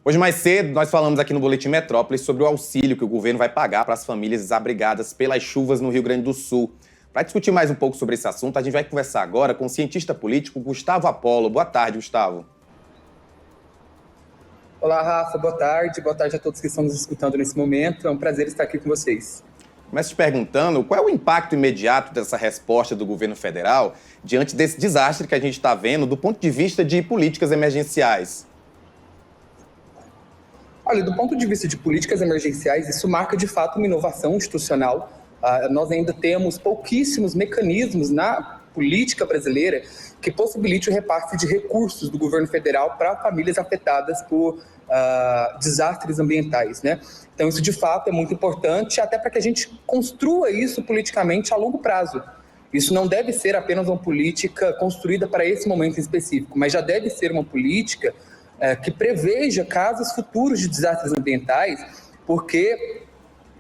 Hoje mais cedo nós falamos aqui no Boletim Metrópolis sobre o auxílio que o governo vai pagar para as famílias desabrigadas pelas chuvas no Rio Grande do Sul. Para discutir mais um pouco sobre esse assunto, a gente vai conversar agora com o cientista político Gustavo Apolo. Boa tarde, Gustavo. Olá, Rafa. Boa tarde. Boa tarde a todos que estão nos escutando nesse momento. É um prazer estar aqui com vocês. Começo te perguntando qual é o impacto imediato dessa resposta do governo federal diante desse desastre que a gente está vendo do ponto de vista de políticas emergenciais. Olha, do ponto de vista de políticas emergenciais, isso marca de fato uma inovação institucional. Nós ainda temos pouquíssimos mecanismos na política brasileira que possibilite o repasse de recursos do governo federal para famílias afetadas por desastres ambientais, né? Então isso de fato é muito importante, até para que a gente construa isso politicamente a longo prazo. Isso não deve ser apenas uma política construída para esse momento em específico, mas já deve ser uma política que preveja casos futuros de desastres ambientais, porque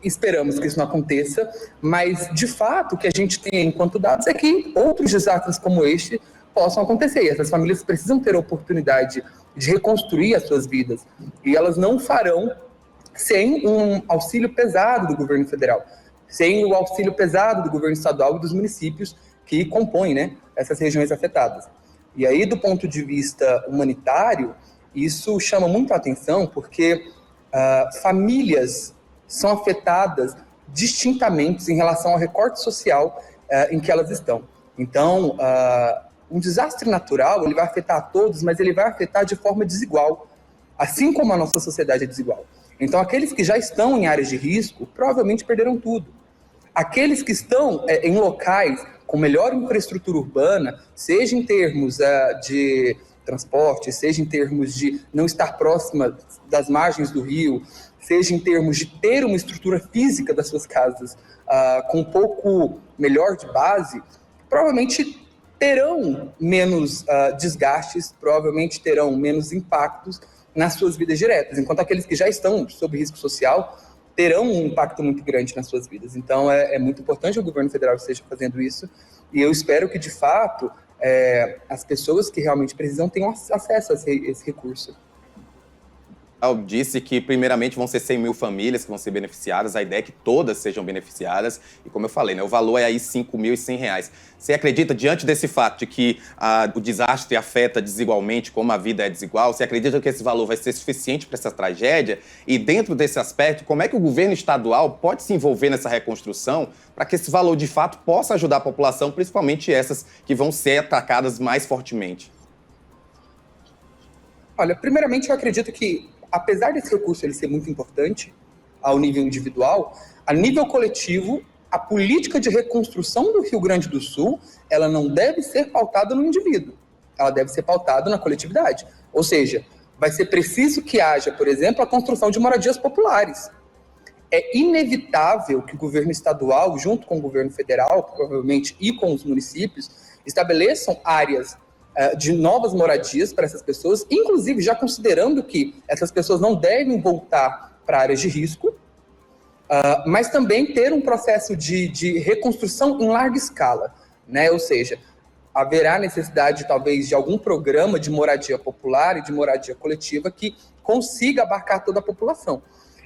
esperamos que isso não aconteça, mas de fato o que a gente tem enquanto dados é que outros desastres como este possam acontecer, e essas famílias precisam ter a oportunidade de reconstruir as suas vidas, e elas não farão sem um auxílio pesado do governo federal, sem o auxílio pesado do governo estadual e dos municípios que compõem, né, essas regiões afetadas. E aí, do ponto de vista humanitário, isso chama muito a atenção porque famílias são afetadas distintamente em relação ao recorte social em que elas estão. Então, um desastre natural ele vai afetar a todos, mas ele vai afetar de forma desigual, assim como a nossa sociedade é desigual. Então, aqueles que já estão em áreas de risco provavelmente perderam tudo. Aqueles que estão em locais com melhor infraestrutura urbana, seja em termos de transporte, seja em termos de não estar próxima das margens do rio, seja em termos de ter uma estrutura física das suas casas com um pouco melhor de base, provavelmente terão menos desgastes, provavelmente terão menos impactos nas suas vidas diretas, enquanto aqueles que já estão sob risco social terão um impacto muito grande nas suas vidas. Então, é muito importante que o governo federal esteja fazendo isso, e eu espero que, de fato, as pessoas que realmente precisam tenham acesso a esse recurso. Disse que, primeiramente, vão ser 100 mil famílias que vão ser beneficiadas. A ideia é que todas sejam beneficiadas. E, como eu falei, né, o valor é aí R$ 5.100. Você acredita, diante desse fato de que o desastre afeta desigualmente, como a vida é desigual, você acredita que esse valor vai ser suficiente para essa tragédia? E, dentro desse aspecto, como é que o governo estadual pode se envolver nessa reconstrução para que esse valor, de fato, possa ajudar a população, principalmente essas que vão ser atacadas mais fortemente? Olha, primeiramente, eu acredito que apesar desse recurso ele ser muito importante ao nível individual, a nível coletivo, a política de reconstrução do Rio Grande do Sul, ela não deve ser pautada no indivíduo, ela deve ser pautada na coletividade. Ou seja, vai ser preciso que haja, por exemplo, a construção de moradias populares. É inevitável que o governo estadual, junto com o governo federal, provavelmente, e com os municípios, estabeleçam áreas de novas moradias para essas pessoas, inclusive já considerando que essas pessoas não devem voltar para áreas de risco, mas também ter um processo de reconstrução em larga escala, né? Ou seja, haverá necessidade talvez de algum programa de moradia popular e de moradia coletiva que consiga abarcar toda a população.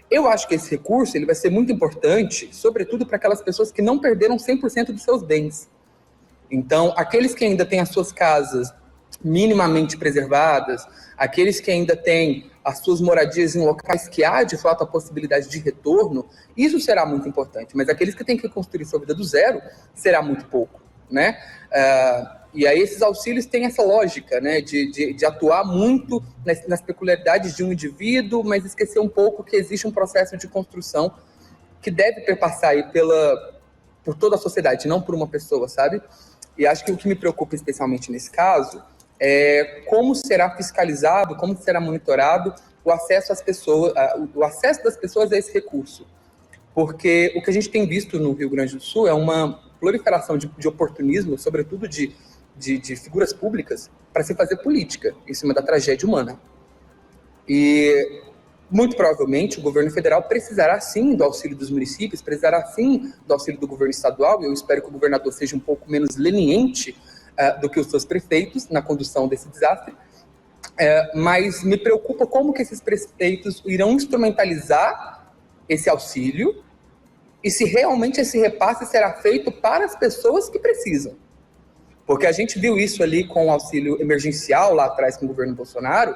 Eu acho que esse recurso ele vai ser muito importante, sobretudo para aquelas pessoas que não perderam 100% dos seus bens. Então, aqueles que ainda têm as suas casas minimamente preservadas, aqueles que ainda têm as suas moradias em locais que há, de fato, a possibilidade de retorno, isso será muito importante. Mas aqueles que têm que construir sua vida do zero, será muito pouco, né? E aí esses auxílios têm essa lógica, né, de atuar muito nas peculiaridades de um indivíduo, mas esquecer um pouco que existe um processo de construção que deve perpassar aí por toda a sociedade, não por uma pessoa, sabe? E acho que o que me preocupa especialmente nesse caso é como será fiscalizado, como será monitorado o acesso às pessoas, o acesso das pessoas a esse recurso. Porque o que a gente tem visto no Rio Grande do Sul é uma proliferação de oportunismo, sobretudo de figuras públicas, para se fazer política em cima da tragédia humana. E muito provavelmente o governo federal precisará sim do auxílio dos municípios, precisará sim do auxílio do governo estadual, e eu espero que o governador seja um pouco menos leniente do que os seus prefeitos na condução desse desastre, mas me preocupa como que esses prefeitos irão instrumentalizar esse auxílio e se realmente esse repasse será feito para as pessoas que precisam. Porque a gente viu isso ali com o auxílio emergencial lá atrás com o governo Bolsonaro,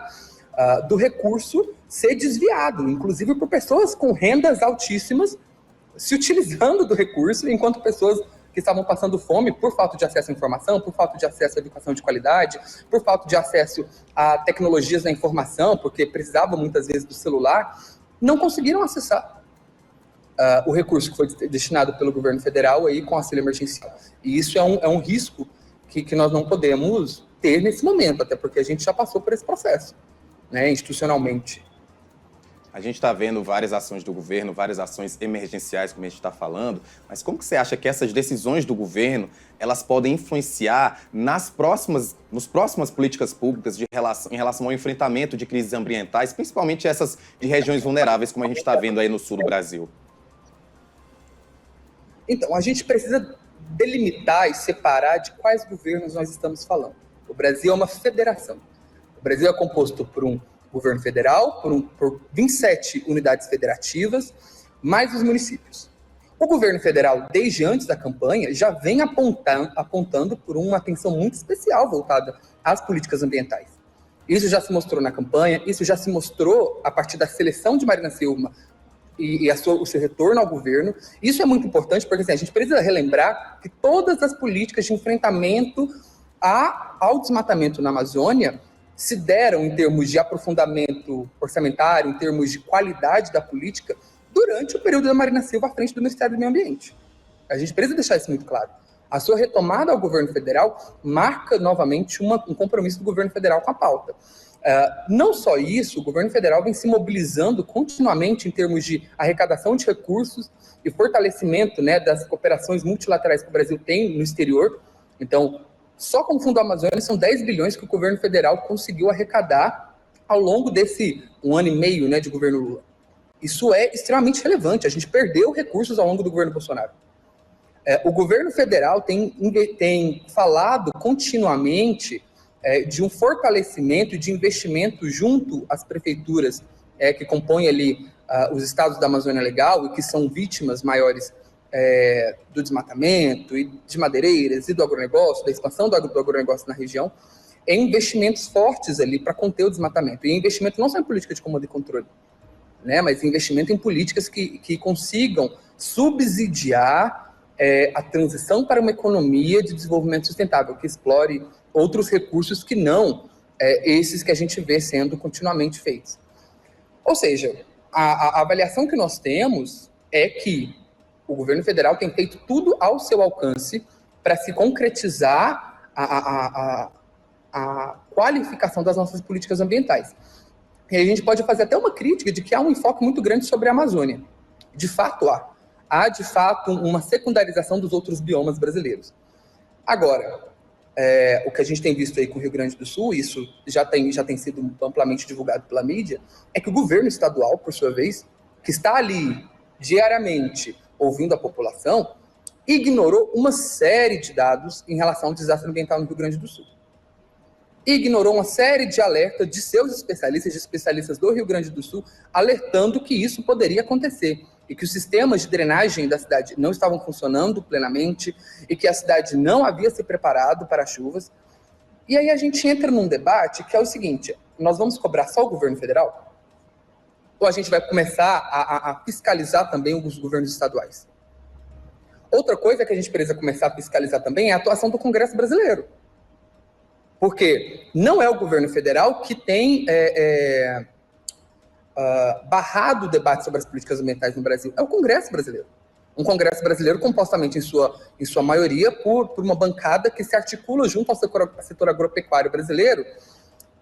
do recurso ser desviado, inclusive por pessoas com rendas altíssimas se utilizando do recurso, enquanto pessoas que estavam passando fome por falta de acesso à informação, por falta de acesso à educação de qualidade, por falta de acesso a tecnologias da informação, porque precisavam muitas vezes do celular, não conseguiram acessar o recurso que foi destinado pelo governo federal aí com auxílio emergencial. E isso é um risco que nós não podemos ter nesse momento, até porque a gente já passou por esse processo, né, institucionalmente. A gente está vendo várias ações do governo, várias ações emergenciais, como a gente está falando, mas como que você acha que essas decisões do governo, elas podem influenciar nas próximas políticas públicas em relação ao enfrentamento de crises ambientais, principalmente essas de regiões vulneráveis, como a gente está vendo aí no sul do Brasil? Então, a gente precisa delimitar e separar de quais governos nós estamos falando. O Brasil é uma federação. O Brasil é composto por um governo federal, por 27 unidades federativas, mais os municípios. O governo federal, desde antes da campanha, já vem apontando por uma atenção muito especial voltada às políticas ambientais. Isso já se mostrou na campanha, isso já se mostrou a partir da seleção de Marina Silva e o seu retorno ao governo. Isso é muito importante, porque assim, a gente precisa relembrar que todas as políticas de enfrentamento ao desmatamento na Amazônia se deram em termos de aprofundamento orçamentário, em termos de qualidade da política, durante o período da Marina Silva à frente do Ministério do Meio Ambiente. A gente precisa deixar isso muito claro. A sua retomada ao governo federal marca novamente um compromisso do governo federal com a pauta. Não só isso, o governo federal vem se mobilizando continuamente em termos de arrecadação de recursos e fortalecimento, né, das cooperações multilaterais que o Brasil tem no exterior. Então, só com o Fundo Amazônia são 10 bilhões que o governo federal conseguiu arrecadar ao longo desse 1 ano e meio, né, de governo Lula. Isso é extremamente relevante. A gente perdeu recursos ao longo do governo Bolsonaro. O governo federal tem falado continuamente de um fortalecimento e de investimento junto às prefeituras que compõem ali os estados da Amazônia Legal e que são vítimas maiores do desmatamento e de madeireiras e do agronegócio, da expansão do agronegócio na região, em investimentos fortes ali para conter o desmatamento. E investimento não só em política de comando e controle, né, mas investimento em políticas que consigam subsidiar a transição para uma economia de desenvolvimento sustentável, que explore outros recursos que não esses que a gente vê sendo continuamente feitos. Ou seja, a avaliação que nós temos é que o governo federal tem feito tudo ao seu alcance para se concretizar a qualificação das nossas políticas ambientais. E a gente pode fazer até uma crítica de que há um enfoque muito grande sobre a Amazônia. De fato, há de fato uma secundarização dos outros biomas brasileiros. Agora, o que a gente tem visto aí com o Rio Grande do Sul, isso já tem sido amplamente divulgado pela mídia, é que o governo estadual, por sua vez, que está ali diariamente ouvindo a população, ignorou uma série de dados em relação ao desastre ambiental no Rio Grande do Sul. Ignorou uma série de alertas de seus especialistas, de especialistas do Rio Grande do Sul, alertando que isso poderia acontecer e que os sistemas de drenagem da cidade não estavam funcionando plenamente e que a cidade não havia se preparado para as chuvas. E aí a gente entra num debate que é o seguinte: nós vamos cobrar só o governo federal? Ou a gente vai começar a fiscalizar também os governos estaduais? Outra coisa que a gente precisa começar a fiscalizar também é a atuação do Congresso brasileiro. Porque não é o governo federal que tem barrado o debate sobre as políticas ambientais no Brasil, é o Congresso brasileiro. Um Congresso brasileiro compostamente, em sua maioria, por uma bancada que se articula junto ao setor agropecuário brasileiro.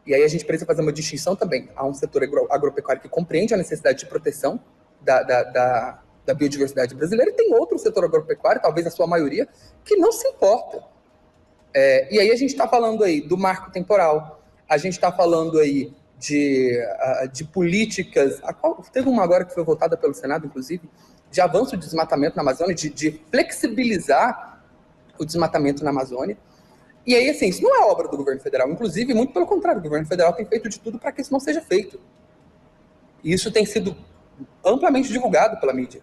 E aí a gente precisa fazer uma distinção também. Há um setor agropecuário que compreende a necessidade de proteção da biodiversidade brasileira, e tem outro setor agropecuário, talvez a sua maioria, que não se importa. E aí a gente está falando aí do marco temporal, a gente está falando aí de políticas, teve uma agora que foi votada pelo Senado, inclusive, de avanço de desmatamento na Amazônia, de flexibilizar o desmatamento na Amazônia. E aí, assim, isso não é obra do governo federal. Inclusive, muito pelo contrário, o governo federal tem feito de tudo para que isso não seja feito. E isso tem sido amplamente divulgado pela mídia.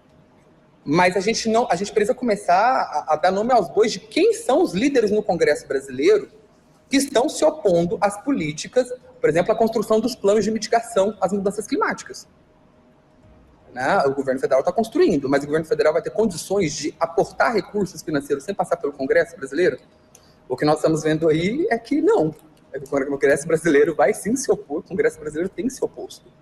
Mas a gente precisa começar a dar nome aos bois de quem são os líderes no Congresso brasileiro que estão se opondo às políticas, por exemplo, à construção dos planos de mitigação às mudanças climáticas. Né? O governo federal está construindo, mas o governo federal vai ter condições de aportar recursos financeiros sem passar pelo Congresso brasileiro? O que nós estamos vendo aí é que não. O Congresso brasileiro vai sim se opor, o Congresso brasileiro tem se oposto.